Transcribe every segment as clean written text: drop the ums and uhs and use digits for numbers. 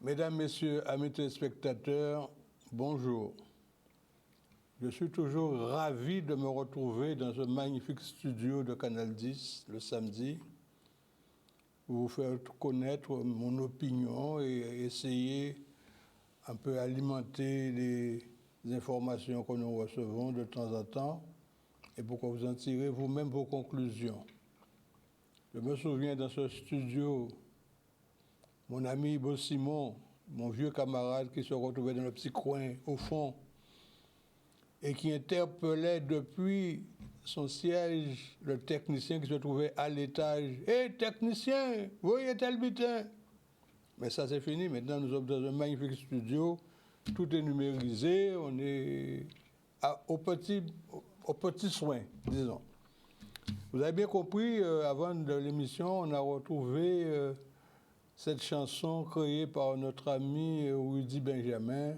Mesdames, Messieurs, amis téléspectateurs, bonjour. Je suis toujours ravi de me retrouver dans ce magnifique studio de Canal 10 le samedi pour vous faire connaître mon opinion et essayer un peu alimenter les informations que nous recevons de temps en temps et pour que vous en tirez vous-même vos conclusions. Je me souviens dans ce studio, mon ami Ibo Simon, mon vieux camarade qui se retrouvait dans le petit coin au fond et qui interpellait depuis son siège le technicien qui se trouvait à l'étage. « Hé, technicien, voyez tel butin !» Mais ça, c'est fini. Maintenant, nous sommes dans un magnifique studio. Tout est numérisé. On est au petit soin, disons. Vous avez bien compris, avant de l'émission, on a retrouvé cette chanson créée par notre ami Rudy Benjamin,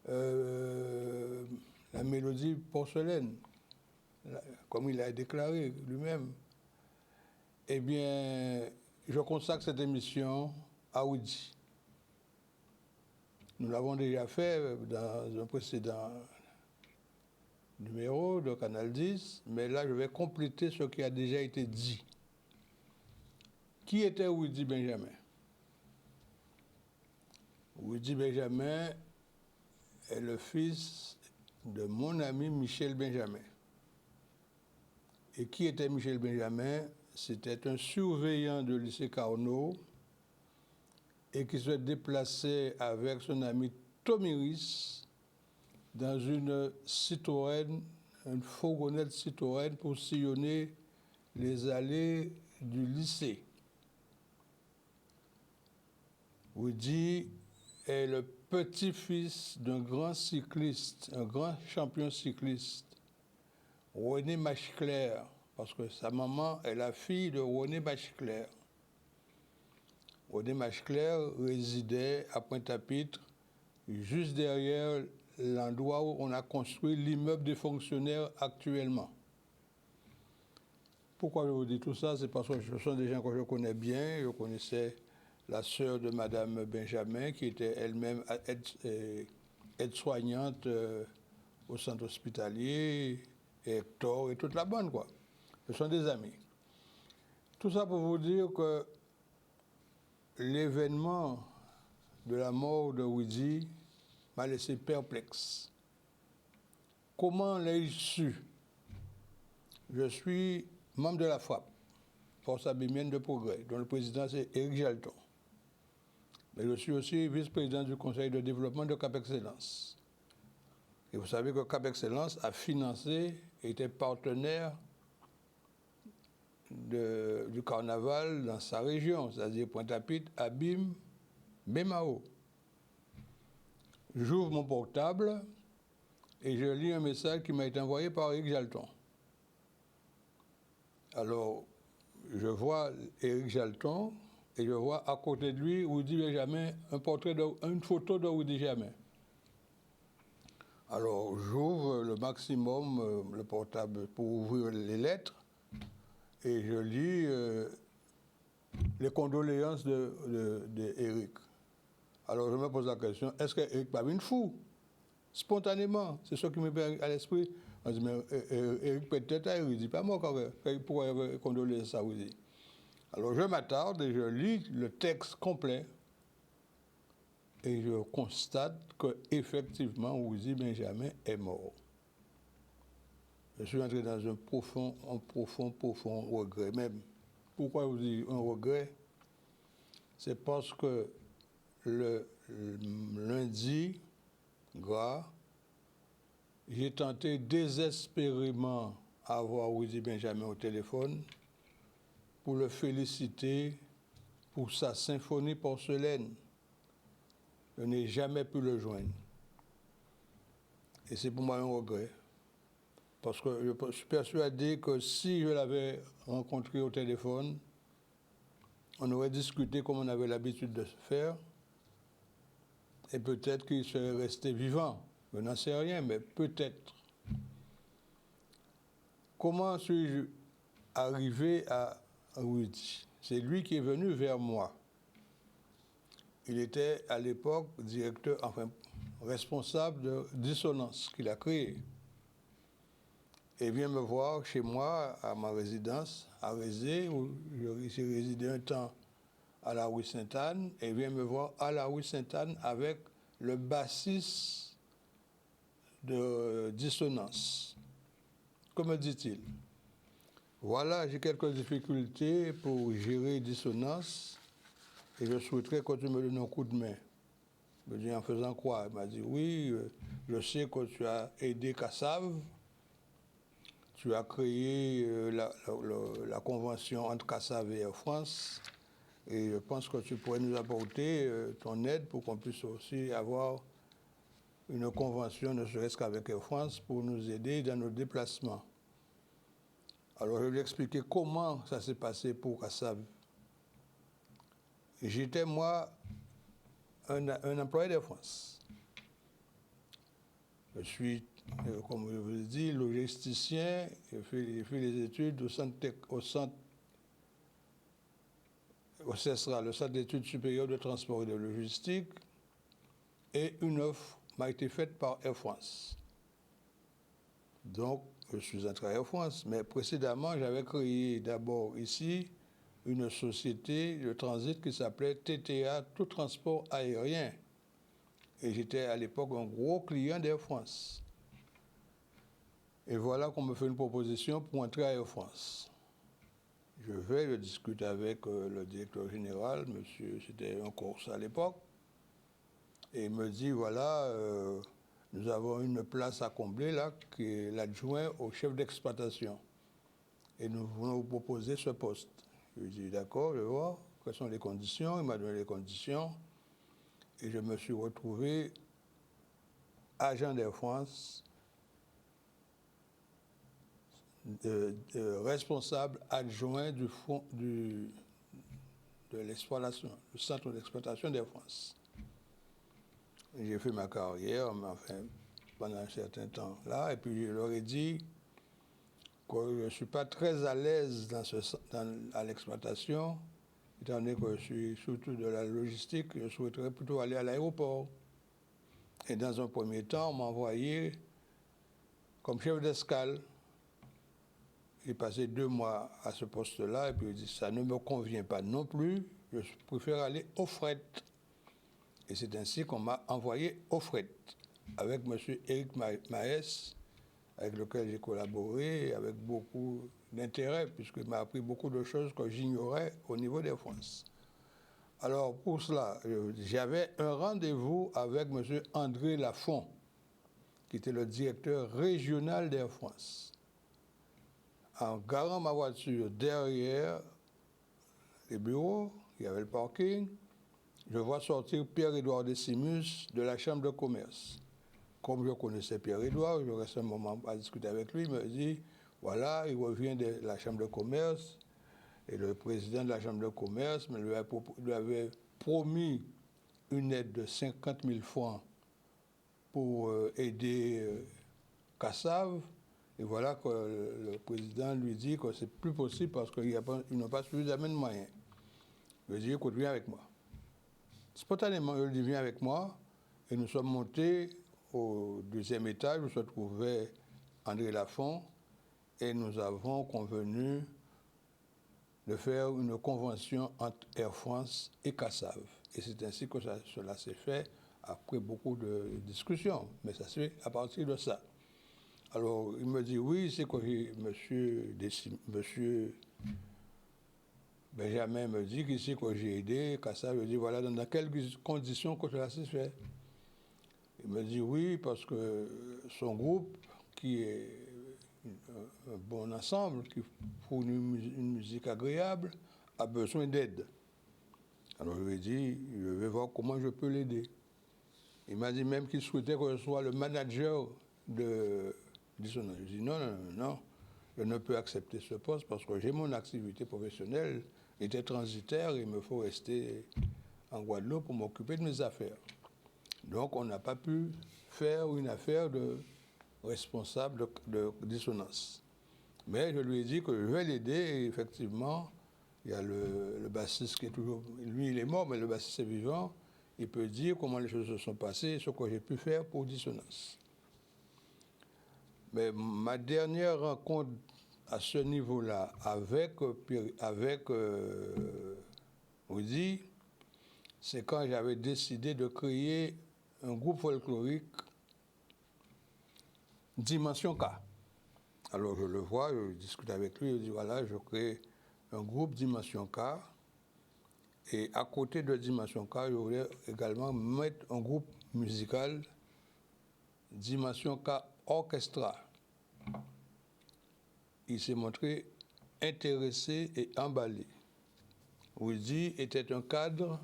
la mélodie porcelaine, comme il a déclaré lui-même. Eh bien, je consacre cette émission à Rudy. Nous l'avons déjà fait dans un précédent numéro de Canal 10, mais là, je vais compléter ce qui a déjà été dit. Qui était Rudy Benjamin? Rudy Benjamin est le fils de mon ami Michel Benjamin. Et qui était Michel Benjamin? C'était un surveillant de lycée Carnot et qui se déplaçait avec son ami Tomiris dans une Citroën, une fourgonnette Citroën pour sillonner les allées du lycée. Rudy est le petit-fils d'un grand cycliste, un grand champion cycliste, René Machicler, parce que sa maman est la fille de René Machicler. René Machicler résidait à Pointe-à-Pitre, juste derrière l'endroit où on a construit l'immeuble des fonctionnaires actuellement. Pourquoi je vous dis tout ça? C'est parce que ce sont des gens que je connais bien. Je connaissais la sœur de Madame Benjamin, qui était elle-même aide-soignante au centre hospitalier, et Hector et toute la bande, quoi. Ce sont des amis. Tout ça pour vous dire que l'événement de la mort de Rudy m'a laissé perplexe. Comment l'ai-je su? Je suis membre de la FAP, Force abémienne de progrès, dont le président c'est Éric Jalton. Mais je suis aussi vice-président du conseil de développement de Cap Excellence. Et vous savez que Cap Excellence a financé et était partenaire du carnaval dans sa région, c'est-à-dire Pointe-à-Pitre, Abîme, Memao. J'ouvre mon portable et je lis un message qui m'a été envoyé par Éric Jalton. Alors, je vois Éric Jalton et je vois à côté de lui Rudy Benjamin, une photo de Rudy Benjamin. Alors, j'ouvre le maximum le portable pour ouvrir les lettres et je lis les condoléances d'Éric. Alors, je me pose la question, est-ce qu'Éric pas une fou? Spontanément, c'est ce qui me vient à l'esprit. On dit, mais Éric peut-être à Rudy, pas moi quand même. Pourquoi condoler ça, Rudy? Alors je m'attarde et je lis le texte complet et je constate qu'effectivement, Rudy Benjamin est mort. Je suis entré dans un profond regret même. Pourquoi je vous dis un regret? C'est parce que le lundi gras, j'ai tenté désespérément d'avoir Rudy Benjamin au téléphone pour le féliciter pour sa symphonie porcelaine. Je n'ai jamais pu le joindre. Et c'est pour moi un regret. Parce que je suis persuadé que si je l'avais rencontré au téléphone, on aurait discuté comme on avait l'habitude de se faire. Et peut-être qu'il serait resté vivant. Je n'en sais rien, mais peut-être. Comment suis-je arrivé à Rudy? C'est lui qui est venu vers moi. il était à l'époque directeur, enfin responsable de Dissonance qu'il a créé. Et vient me voir chez moi, à ma résidence, à Rézé, où j'ai résidé un temps à la rue Sainte-Anne, et vient me voir à la rue Sainte-Anne avec le bassiste de Dissonance. Que me dit-il? Voilà, j'ai quelques difficultés pour gérer Dissonance et je souhaiterais que tu me donnes un coup de main. Je me dis en faisant quoi? Il m'a dit oui, je sais que tu as aidé Kassav, tu as créé la convention entre Kassav et Air France et je pense que tu pourrais nous apporter ton aide pour qu'on puisse aussi avoir une convention, ne serait-ce qu'avec Air France, pour nous aider dans nos déplacements. Alors je lui ai expliqué comment ça s'est passé pour Kassav. J'étais, moi, un employé d'Air France. Je suis, comme je vous l'ai dit, logisticien. J'ai fait les études au CESRA, le Centre d'études supérieures de transport et de logistique. Et une offre m'a été faite par Air France. Donc, je suis entré à Air France. Mais précédemment, j'avais créé d'abord ici une société de transit qui s'appelait TTA, Tout Transport Aérien. Et j'étais à l'époque un gros client d'Air France. Et voilà qu'on me fait une proposition pour entrer à Air France. Je discute avec le directeur général, monsieur, c'était un Corse à l'époque, et il me dit, voilà, nous avons une place à combler là, qui est l'adjoint au chef d'exploitation. Et nous voulons vous proposer ce poste. Je lui dis, d'accord, je vais voir, quelles sont les conditions. Il m'a donné les conditions. Et je me suis retrouvé agent d'Air France, responsable adjoint du fonds de l'exploitation, le centre d'exploitation d'Air France. J'ai fait ma carrière, enfin, pendant un certain temps là, et puis je leur ai dit que je ne suis pas très à l'aise à l'exploitation, étant donné que je suis surtout de la logistique, je souhaiterais plutôt aller à l'aéroport. Et dans un premier temps, on m'a envoyé comme chef d'escale. J'ai passé 2 mois à ce poste-là et puis je dis ça ne me convient pas non plus, je préfère aller au fret. Et c'est ainsi qu'on m'a envoyé au fret avec M. Éric Maes, avec lequel j'ai collaboré avec beaucoup d'intérêt puisqu'il m'a appris beaucoup de choses que j'ignorais au niveau d'Air France. Alors pour cela, j'avais un rendez-vous avec M. André Lafont, qui était le directeur régional d'Air France. En garant ma voiture derrière les bureaux, il y avait le parking, je vois sortir Pierre-Édouard Decimus de la Chambre de commerce. Comme je connaissais Pierre-Édouard, je restais un moment à discuter avec lui, il me dit, voilà, il revient de la Chambre de commerce, et le président de la Chambre de commerce lui avait promis une aide de 50 000 francs pour aider Kassav. Et voilà que le président lui dit que c'est plus possible parce qu'ils n'ont pas suffisamment de moyens. Je lui ai dit, écoute, viens avec moi. Spontanément, je lui ai dit, viens avec moi. Et nous sommes montés au 2e étage où se trouvait André Lafont. Et nous avons convenu de faire une convention entre Air France et Kassav. Et c'est ainsi que cela s'est fait après beaucoup de discussions. Mais ça se fait à partir de ça. Alors, il me dit, oui, c'est que monsieur Benjamin me dit qu'ici que j'ai aidé Kassav. Je dis, voilà, dans quelles conditions que cela s'est fait. Il me dit, oui, parce que son groupe, qui est un bon ensemble, qui fournit une musique agréable, a besoin d'aide. Alors, je lui ai dit, je vais voir comment je peux l'aider. Il m'a dit même qu'il souhaitait que je sois le manager de Dissonance. Je dis non, je ne peux accepter ce poste parce que j'ai mon activité professionnelle, était transitaire, il me faut rester en Guadeloupe pour m'occuper de mes affaires. Donc on n'a pas pu faire une affaire de responsable de Dissonance. Mais je lui ai dit que je vais l'aider et effectivement, il y a le bassiste qui est toujours, lui il est mort, mais le bassiste est vivant, il peut dire comment les choses se sont passées, ce que j'ai pu faire pour dissonance. Mais ma dernière rencontre à ce niveau-là avec Rudy, c'est quand j'avais décidé de créer un groupe folklorique Dimension K. Alors je le vois, je discute avec lui, je dis voilà, je crée un groupe Dimension K. Et à côté de Dimension K, je voulais également mettre un groupe musical Dimension K Orchestra. Il s'est montré intéressé et emballé. Rudy était un cadre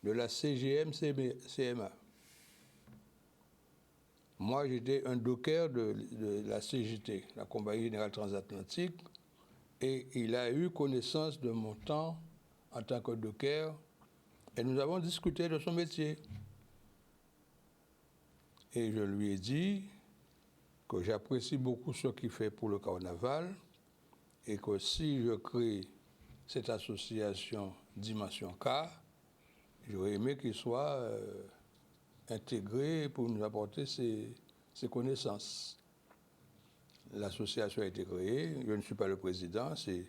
de la CGM-CMA. Moi, j'étais un docker de la CGT, la Compagnie Générale Transatlantique, et il a eu connaissance de mon temps en tant que docker, et nous avons discuté de son métier. Et je lui ai dit que j'apprécie beaucoup ce qu'il fait pour le carnaval, et que si je crée cette association Dimension K, j'aurais aimé qu'il soit intégré pour nous apporter ses connaissances. L'association a été créée, je ne suis pas le président, c'est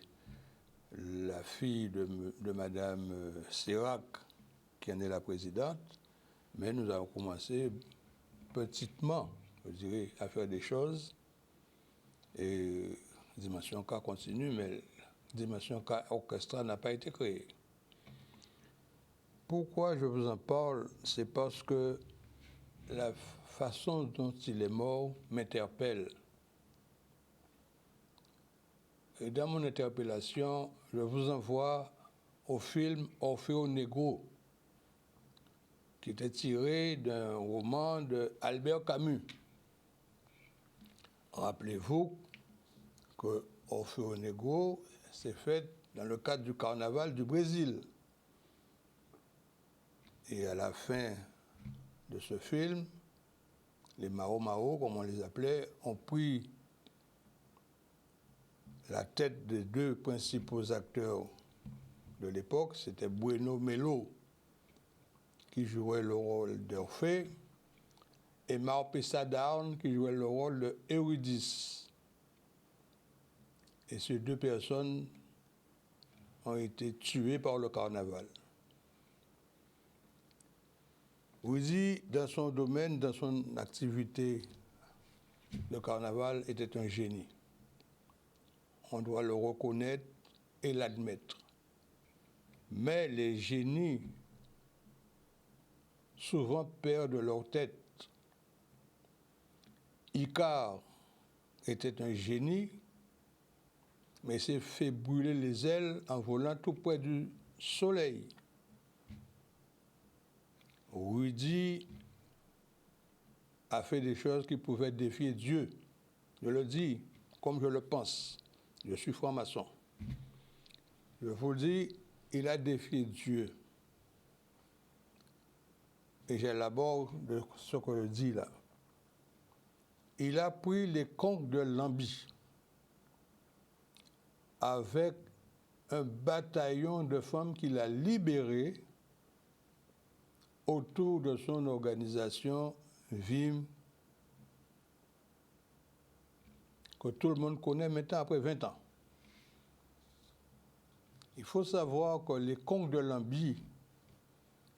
la fille de Madame Serac qui en est la présidente, mais nous avons commencé petitement, je dirais, à faire des choses, et Dimension K continue, mais Dimension K Orchestra n'a pas été créée. Pourquoi je vous en parle? C'est parce que la façon dont il est mort m'interpelle. Et dans mon interpellation, je vous envoie au film Orfeo Negro, qui était tiré d'un roman d'Albert Camus. Rappelez-vous que Orfeo Negro s'est fait dans le cadre du carnaval du Brésil. Et à la fin de ce film, les Mao Mao, comme on les appelait, ont pris la tête des deux principaux acteurs de l'époque, c'était Bueno Melo, qui jouait le rôle d'Orphée, et Marpessa Down, qui jouait le rôle de Eurydice. Et ces deux personnes ont été tuées par le carnaval. Rudy, dans son domaine, dans son activité, le carnaval était un génie. On doit le reconnaître et l'admettre. Mais les génies souvent perdent leur tête. Icare était un génie, mais s'est fait brûler les ailes en volant tout près du soleil. Rudy a fait des choses qui pouvaient défier Dieu. Je le dis comme je le pense. Je suis franc-maçon. Je vous dis, il a défié Dieu. Et j'élabore de ce que je dis là. Il a pris les conques de Lambie avec un bataillon de femmes qu'il a libérées autour de son organisation VIM, que tout le monde connaît maintenant après 20 ans. Il faut savoir que les conques de Lambie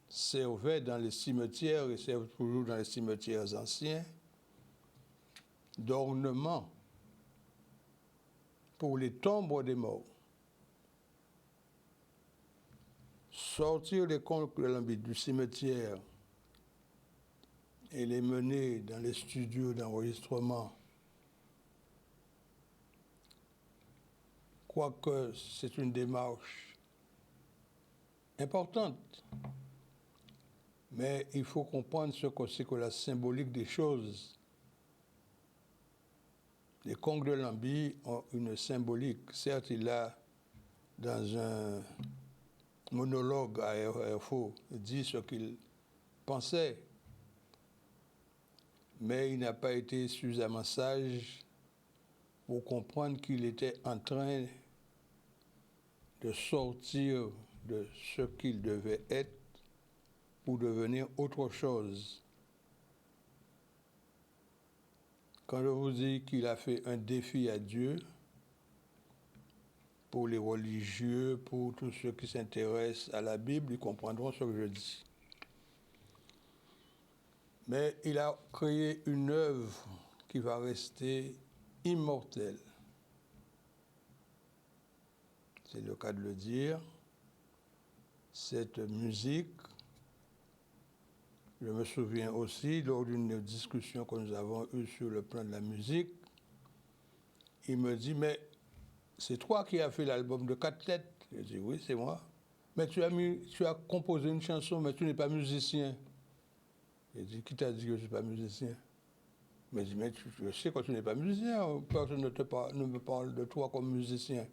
servaient dans les cimetières et servent toujours dans les cimetières anciens d'ornement pour les tombes des morts. Sortir les conques de Lambie du cimetière et les mener dans les studios d'enregistrement, quoique c'est une démarche importante, mais il faut comprendre ce que c'est que la symbolique des choses. Les conques de Lambie ont une symbolique. Certes, il a, dans un monologue à RFO, dit ce qu'il pensait, mais il n'a pas été suffisamment sage pour comprendre qu'il était en train de sortir de ce qu'il devait être pour devenir autre chose. Quand je vous dis qu'il a fait un défi à Dieu, pour les religieux, pour tous ceux qui s'intéressent à la Bible, ils comprendront ce que je dis. Mais il a créé une œuvre qui va rester immortelle. C'est le cas de le dire. Cette musique, je me souviens aussi, lors d'une discussion que nous avons eue sur le plan de la musique, il me dit, mais c'est toi qui as fait l'album de 4 têtes. Je dis, oui, c'est moi. Mais tu as composé une chanson, mais tu n'es pas musicien. Je dis, qui t'a dit que je ne suis pas musicien? Il me dit, mais je sais que tu n'es pas musicien, personne ne me parle de toi comme musicien.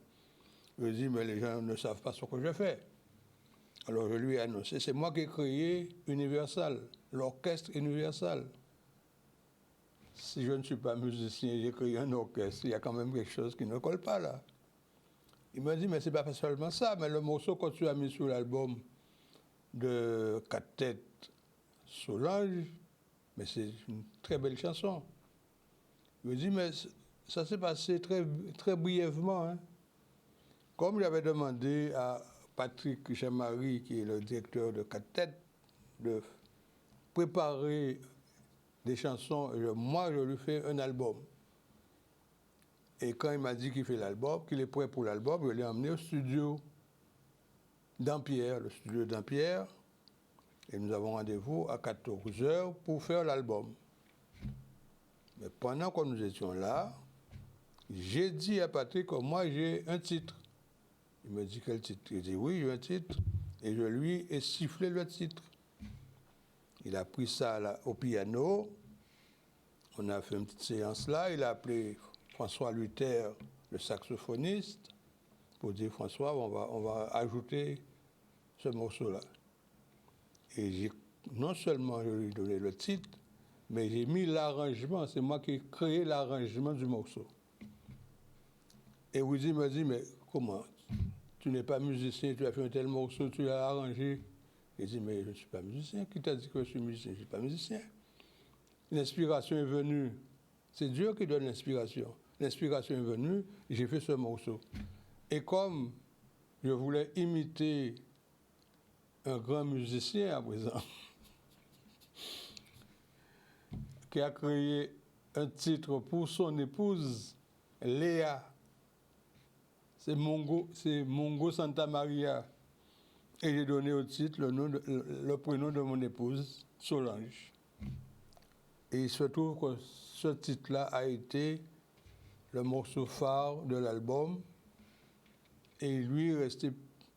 Je dis, mais les gens ne savent pas ce que je fais. Alors je lui ai annoncé, c'est moi qui ai créé Universal, l'orchestre Universal. Si je ne suis pas musicien, j'ai créé un orchestre, il y a quand même quelque chose qui ne colle pas là. Il m'a dit, mais c'est pas seulement ça, mais le morceau que tu as mis sur l'album de 4 têtes, Solange, mais c'est une très belle chanson. Je lui ai dit, mais ça s'est passé très, très brièvement. Hein. Comme j'avais demandé à Patrick Jean-Marie, qui est le directeur de 4 têtes, de préparer des chansons, moi je lui fais un album. Et quand il m'a dit qu'il fait l'album, qu'il est prêt pour l'album, je l'ai emmené au studio d'Ampierre, le studio d'Ampierre, et nous avons rendez-vous à 14h pour faire l'album. Mais pendant que nous étions là, j'ai dit à Patrick que moi j'ai un titre. Il me dit quel titre? Il dit oui, j'ai un titre. Et je lui ai sifflé le titre. Il a pris ça là, au piano. On a fait une petite séance là. Il a appelé François Luther, le saxophoniste, pour dire François, on va ajouter ce morceau-là. Et non seulement je lui ai donné le titre, mais j'ai mis l'arrangement. C'est moi qui ai créé l'arrangement du morceau. Et Woody m'a dit, mais comment? Tu n'es pas musicien, tu as fait un tel morceau, tu l'as arrangé. J'ai dit, mais je ne suis pas musicien. Qui t'a dit que je suis musicien? Je ne suis pas musicien. L'inspiration est venue. C'est Dieu qui donne l'inspiration. L'inspiration est venue, j'ai fait ce morceau. Et comme je voulais imiter un grand musicien à présent, qui a créé un titre pour son épouse, Léa. C'est Mongo Santa Maria. Et j'ai donné au titre le prénom de mon épouse, Solange. Et il se trouve que ce titre-là a été le morceau phare de l'album. Et lui restait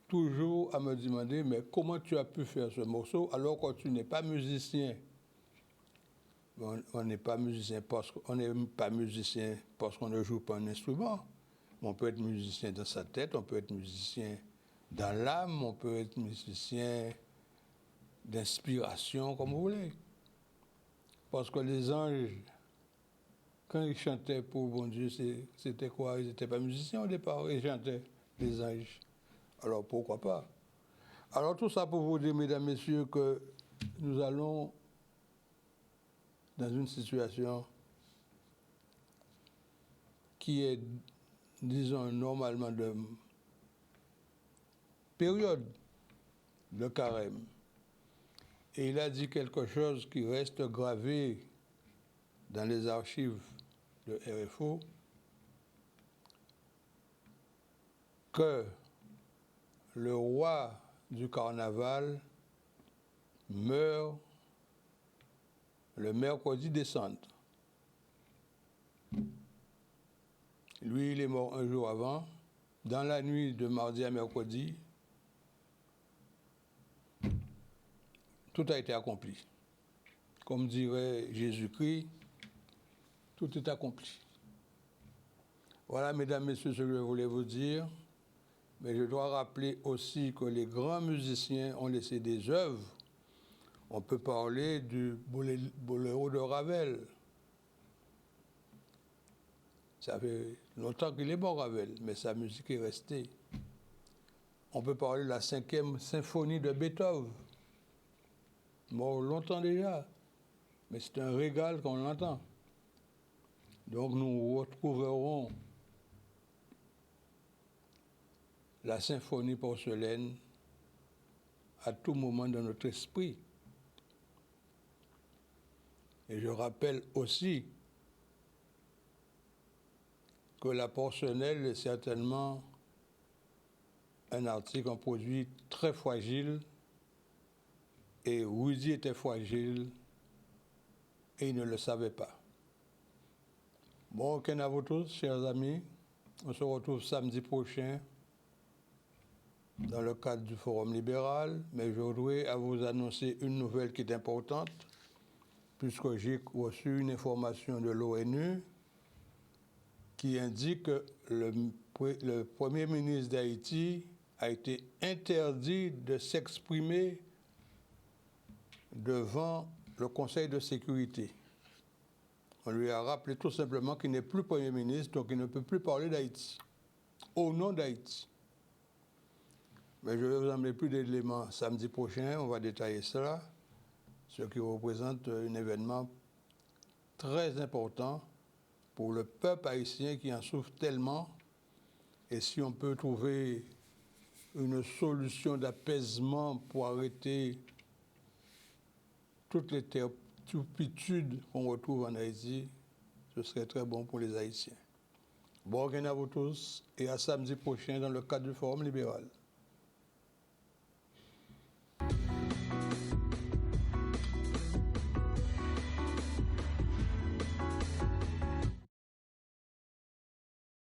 toujours à me demander, mais comment tu as pu faire ce morceau alors que tu n'es pas musicien? On n'est pas musicien parce qu'on ne joue pas un instrument. On peut être musicien dans sa tête, on peut être musicien dans l'âme, on peut être musicien d'inspiration, comme vous voulez. Parce que les anges, quand ils chantaient pour bon Dieu, c'était quoi? Ils n'étaient pas musiciens au départ, ils chantaient, les anges. Alors pourquoi pas? Alors tout ça pour vous dire, mesdames, messieurs, que nous allons dans une situation qui est, disons, normalement de période de carême. Et il a dit quelque chose qui reste gravé dans les archives de RFO, que le roi du carnaval meurt le mercredi des Cendres. Lui, il est mort un jour avant, dans la nuit de mardi à mercredi. Tout a été accompli. Comme dirait Jésus-Christ, tout est accompli. Voilà, mesdames, messieurs, ce que je voulais vous dire. Mais je dois rappeler aussi que les grands musiciens ont laissé des œuvres. On peut parler du boléro de Ravel. Ça fait longtemps qu'il est mort, Ravel, mais sa musique est restée. On peut parler de la 5e symphonie de Beethoven. mort longtemps déjà, mais c'est un régal qu'on l'entend. Donc nous retrouverons la symphonie porcelaine à tout moment dans notre esprit. Et je rappelle aussi que la porcelaine est certainement un article, un produit très fragile, et Rudy était fragile et il ne le savait pas. Bon, week-end à vous tous, chers amis. On se retrouve samedi prochain dans le cadre du Forum libéral, mais je voudrais à vous annoncer une nouvelle qui est importante, puisque j'ai reçu une information de l'ONU qui indique que le Premier ministre d'Haïti a été interdit de s'exprimer devant le Conseil de sécurité. On lui a rappelé tout simplement qu'il n'est plus Premier ministre, donc il ne peut plus parler d'Haïti, au nom d'Haïti. Mais je vais vous emmener plus d'éléments samedi prochain, on va détailler cela, ce qui représente un événement très important pour le peuple haïtien qui en souffre tellement. Et si on peut trouver une solution d'apaisement pour arrêter toutes les turpitudes qu'on retrouve en Haïti, ce serait très bon pour les Haïtiens. Bon week-end à vous tous et à samedi prochain dans le cadre du Forum libéral.